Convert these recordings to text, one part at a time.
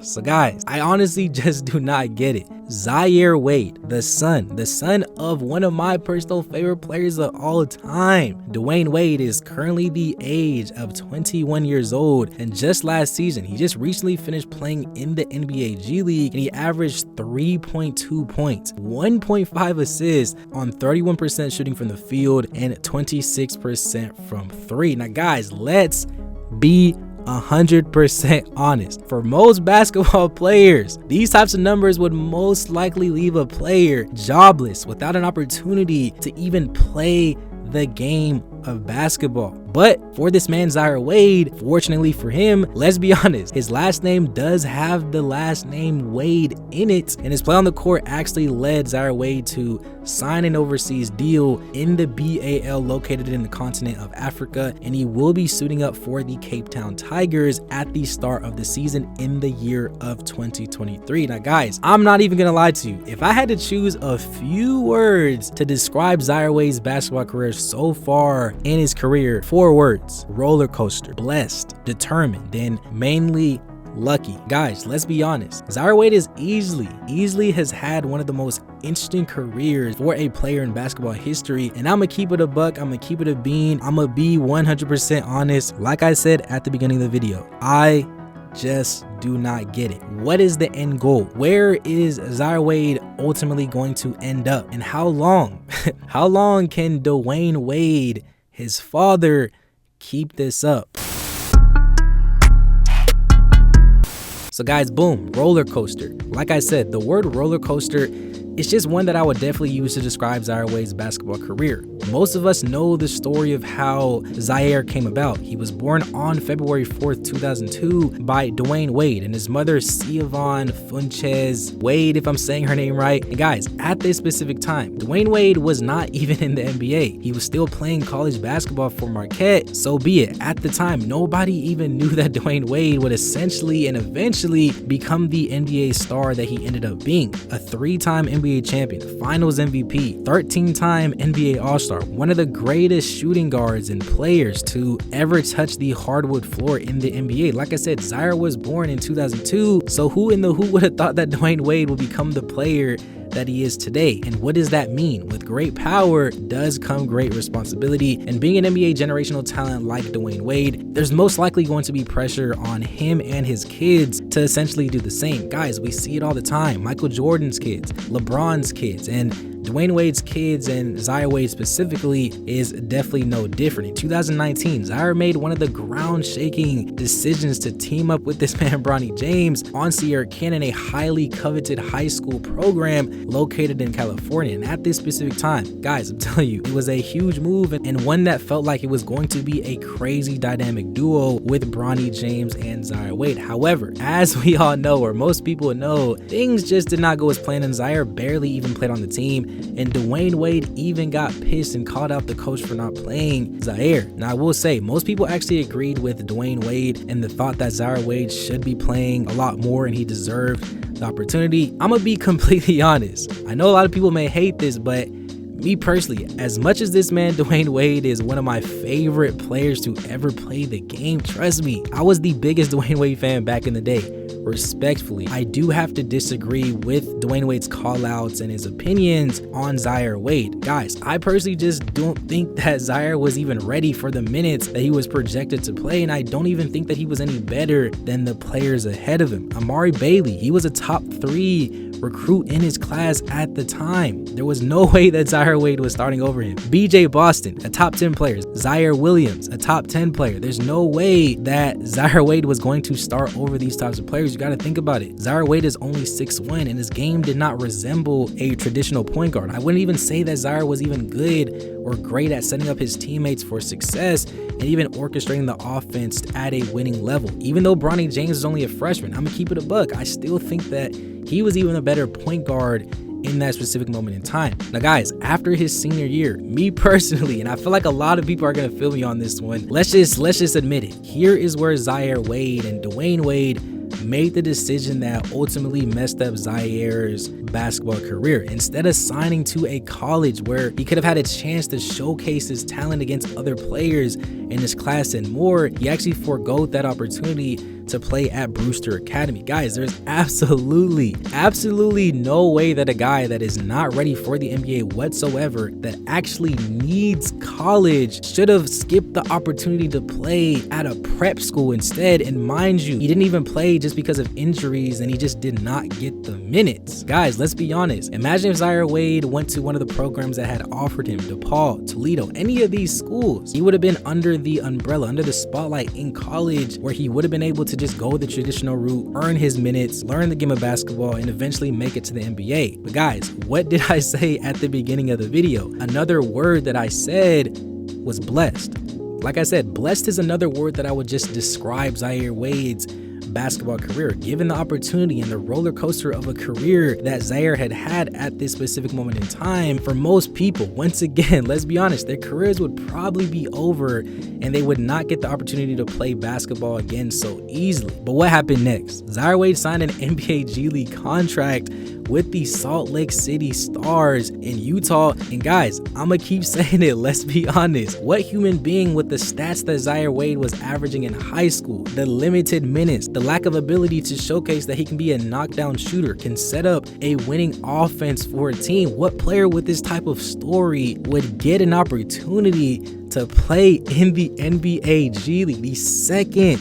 So guys, I honestly just do not get it. Zaire Wade, the son of one of my personal favorite players of all time. DWYANE Wade is currently the age of 21 years old, and just last season, he just recently finished playing in the NBA G League, and he averaged 3.2 points, 1.5 assists on 31% shooting from the field and 26% from three. Now guys, let's be 100% honest. For most basketball players, these types of numbers would most likely leave a player jobless without an opportunity to even play the game of basketball. But for this man Zaire Wade, fortunately for him, let's be honest, his last name does have the last name Wade in it, and his play on the court actually led Zaire Wade to sign an overseas deal in the BAL located in the continent of Africa, and he will be suiting up for the Cape Town Tigers at the start of the season in the year of 2023. Now guys, I'm not even gonna lie to you, if I had to choose a few words to describe Zaire Wade's basketball career so far in his career, 4 words: roller coaster, blessed, determined, and mainly lucky. Guys, let's be honest, Zaire Wade is easily has had one of the most interesting careers for a player in basketball history, and I'm gonna keep it a buck, I'm gonna keep it a bean, I'm gonna be 100% honest. Like I said at the beginning of the video, I just do not get it. What is the end goal? Where is Zaire Wade ultimately going to end up, and how long how long can DWYANE Wade, his father, keep this up? So guys, boom, roller coaster. Like I said, the word roller coaster is just one that I would definitely use to describe Zaire Wade's basketball career. Most of us know the story of how Zaire came about. He was born on February 4th, 2002 by DWYANE Wade and his mother Siobhan Funches Wade, if I'm saying her name right. And guys, at this specific time, DWYANE Wade was not even in the NBA. He was still playing college basketball for Marquette, so be it. At the time, nobody even knew that DWYANE Wade would essentially and eventually become the NBA star that he ended up being. A 3-time NBA champion, finals MVP, 13-time NBA All-Star, one of the greatest shooting guards and players to ever touch the hardwood floor in the NBA. Like I said, Zaire was born in 2002, so who would have thought that DWYANE Wade would become the player that he is today? And what does that mean? With great power does come great responsibility, and being an NBA generational talent like DWYANE Wade, there's most likely going to be pressure on him and his kids to essentially do the same. Guys, we see it all the time. Michael Jordan's kids, LeBron's kids, and DWYANE Wade's kids, and Zaire Wade specifically, is definitely no different. In 2019, Zaire made one of the ground-shaking decisions to team up with this man Bronny James on Sierra Canyon, a highly coveted high school program located in California. And at this specific time, guys, I'm telling you, it was a huge move and one that felt like it was going to be a crazy dynamic duo with Bronny James and Zaire Wade. However, as we all know, or most people know, things just did not go as planned, and Zaire barely even played on the team. And DWYANE Wade even got pissed and called out the coach for not playing Zaire. Now, I will say, most people actually agreed with DWYANE Wade and the thought that Zaire Wade should be playing a lot more and he deserved the opportunity. I'm gonna be completely honest. I know a lot of people may hate this, but me personally, as much as this man DWYANE Wade is one of my favorite players to ever play the game, trust me, I was the biggest DWYANE Wade fan back in the day. Respectfully, I do have to disagree with DWYANE Wade's call-outs and his opinions on Zaire Wade. Guys, I personally just don't think that Zaire was even ready for the minutes that he was projected to play, and I don't even think that he was any better than the players ahead of him. Amari Bailey, he was a top 3 recruit in his class at the time. There was no way that Zaire Wade was starting over him. BJ Boston, a top 10 player. Zaire Williams, a top 10 player. There's no way that Zaire Wade was going to start over these types of players. You got to think about it. Zaire Wade is only 6'1", and his game did not resemble a traditional point guard. I wouldn't even say that Zaire was even good or great at setting up his teammates for success and even orchestrating the offense at a winning level. Even though Bronny James is only a freshman, I'm gonna keep it a buck, I still think that he was even a better point guard in that specific moment in time. Now guys, after his senior year, me personally, and I feel like a lot of people are gonna feel me on this one, let's just admit it. Here is where Zaire Wade and DWYANE Wade made the decision that ultimately messed up Zaire's basketball career. Instead of signing to a college where he could have had a chance to showcase his talent against other players in his class and more, he actually forgoed that opportunity to play at Brewster Academy. Guys, there's absolutely no way that a guy that is not ready for the NBA whatsoever, that actually needs college, should have skipped the opportunity to play at a prep school instead. And mind you, he didn't even play just because of injuries, and he just did not get the minutes. Guys, let's be honest. Imagine if Zaire Wade went to one of the programs that had offered him, DePaul, Toledo, any of these schools. He would have been under the umbrella, under the spotlight in college, where he would have been able to just go the traditional route, earn his minutes, learn the game of basketball, and eventually make it to the NBA. But guys, what did I say at the beginning of the video? Another word that I said was blessed. Like I said, blessed is another word that I would just describe Zaire Wade's basketball career. Given the opportunity and the roller coaster of a career that Zaire had at this specific moment in time, for most people, once again, let's be honest, their careers would probably be over and they would not get the opportunity to play basketball again so easily. But what happened next? Zaire Wade signed an NBA G League contract with the Salt Lake City Stars in Utah. And guys, I'ma keep saying it, let's be honest. What human being with the stats that Zaire Wade was averaging in high school, the limited minutes, the lack of ability to showcase that he can be a knockdown shooter, can set up a winning offense for a team, what player with this type of story would get an opportunity to play in the NBA G League, the second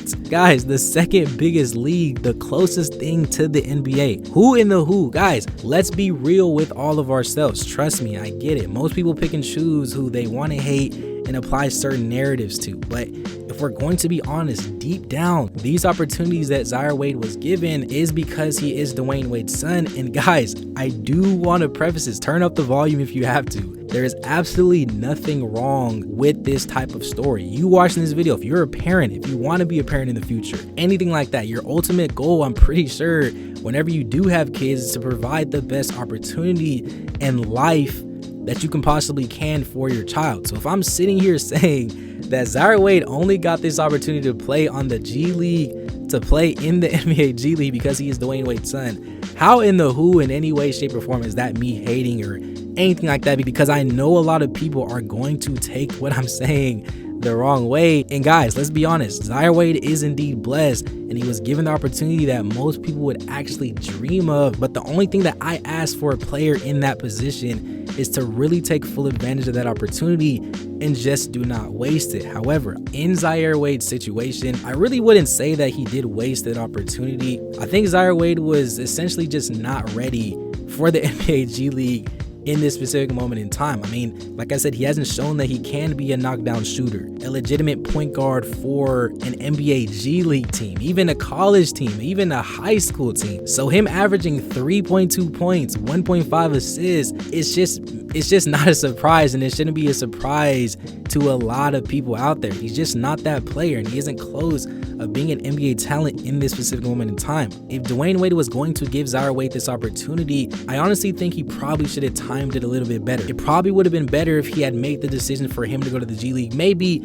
biggest league, the closest thing to the NBA? Who in the who? Guys, let's be real with all of ourselves. Trust me, I get it. Most people pick and choose who they want to hate and apply certain narratives to. But if we're going to be honest, deep down, these opportunities that Zaire Wade was given is because he is DWYANE Wade's son. And guys, I do want to preface this. Turn up the volume if you have to. There is absolutely nothing wrong with this type of story. You watching this video, if you're a parent, if you want to be a parent in the future, anything like that, your ultimate goal, I'm pretty sure, whenever you do have kids, is to provide the best opportunity in life that you can possibly for your child. So if I'm sitting here saying that Zaire Wade only got this opportunity to play on the G League, to play in the NBA G League because he is DWYANE Wade's son, how in the who, in any way, shape, or form is that me hating or anything like that? Because I know a lot of people are going to take what I'm saying the wrong way. And guys, let's be honest, Zaire Wade is indeed blessed, and he was given the opportunity that most people would actually dream of. But the only thing that I ask for a player in that position is to really take full advantage of that opportunity and just do not waste it. However, in Zaire Wade's situation, I really wouldn't say that he did waste that opportunity. I think Zaire Wade was essentially just not ready for the NBA G League in this specific moment in time. I mean, like I said, he hasn't shown that he can be a knockdown shooter, a legitimate point guard for an NBA G League team, even a college team, even a high school team. So him averaging 3.2 points, 1.5 assists, it's just not a surprise, and it shouldn't be a surprise to a lot of people out there. He's just not that player, and he isn't close of being an NBA talent in this specific moment in time. If DWYANE Wade was going to give Zaire Wade this opportunity, I honestly think he probably should have timed it a little bit better. It probably would have been better if he had made the decision for him to go to the G League maybe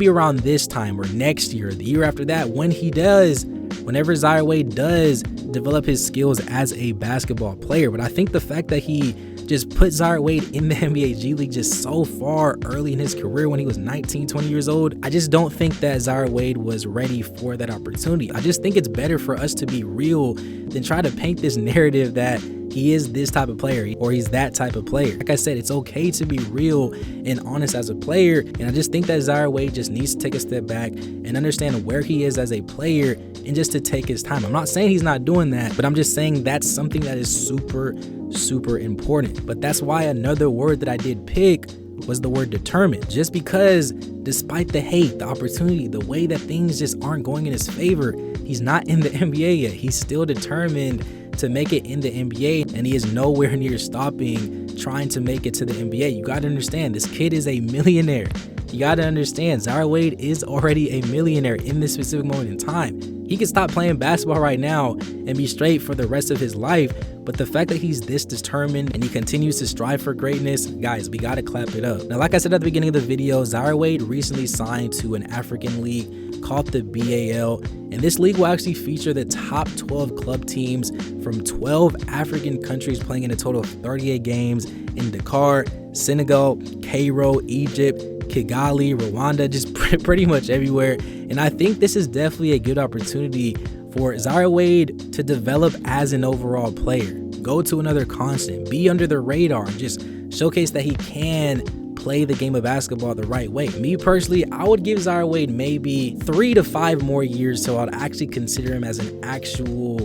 around this time, or next year, or the year after that, whenever Zaire Wade does develop his skills as a basketball player. But I think the fact that he just put Zaire Wade in the NBA G League just so far early in his career when he was 19, 20 years old, I just don't think that Zaire Wade was ready for that opportunity. I just think it's better for us to be real than try to paint this narrative that he is this type of player or he's that type of player. Like I said, it's okay to be real and honest as a player, and I just think that Zaire Wade just needs to take a step back and understand where he is as a player and just to take his time. I'm not saying he's not doing that, but I'm just saying that's something that is super important. But that's why another word that I did pick was the word determined. Just because despite the hate, the opportunity, the way that things just aren't going in his favor, he's not in the NBA yet. He's still determined to make it in the NBA, and he is nowhere near stopping trying to make it to the NBA. You got to understand, this kid is a millionaire. You got to understand, Zaire Wade is already a millionaire in this specific moment in time. He can stop playing basketball right now and be straight for the rest of his life. But the fact that he's this determined and he continues to strive for greatness, guys, we got to clap it up. Now, like I said at the beginning of the video, Zaire Wade recently signed to an African league called the BAL. And this league will actually feature the top 12 club teams from 12 African countries playing in a total of 38 games in Dakar, Senegal, Cairo, Egypt, Kigali, Rwanda, just pretty much everywhere. And I think this is definitely a good opportunity For Zaire Wade to develop as an overall player, go to another continent, be under the radar, and just showcase that he can play the game of basketball the right way. Me personally, I would give Zaire Wade maybe 3 to 5 more years so I'd actually consider him as an actual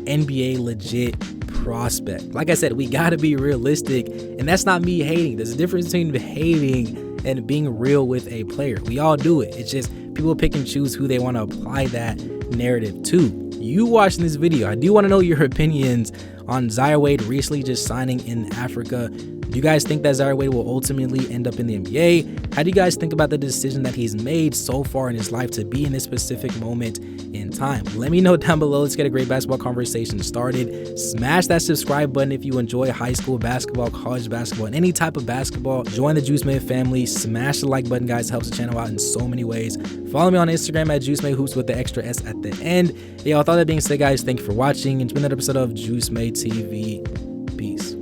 NBA legit prospect. Like I said, we got to be realistic, and that's not me hating. There's a difference between hating and being real with a player. We all do it. It's just people pick and choose who they want to apply that narrative to. You watching this video, I do want to know your opinions on Zaire Wade recently just signing in Africa. Do you guys think that Zaire Wade will ultimately end up in the NBA? How do you guys think about the decision that he's made so far in his life to be in this specific moment in time? Let me know down below. Let's get a great basketball conversation started. Smash that subscribe button if you enjoy high school basketball, college basketball, and any type of basketball. Join the JuiceMade family. Smash the like button, guys. It helps the channel out in so many ways. Follow me on Instagram at JuiceMadeHoops with the extra S at the end. Yeah, with all that being said, guys, thank you for watching. It's been another episode of JuiceMade TV. Peace.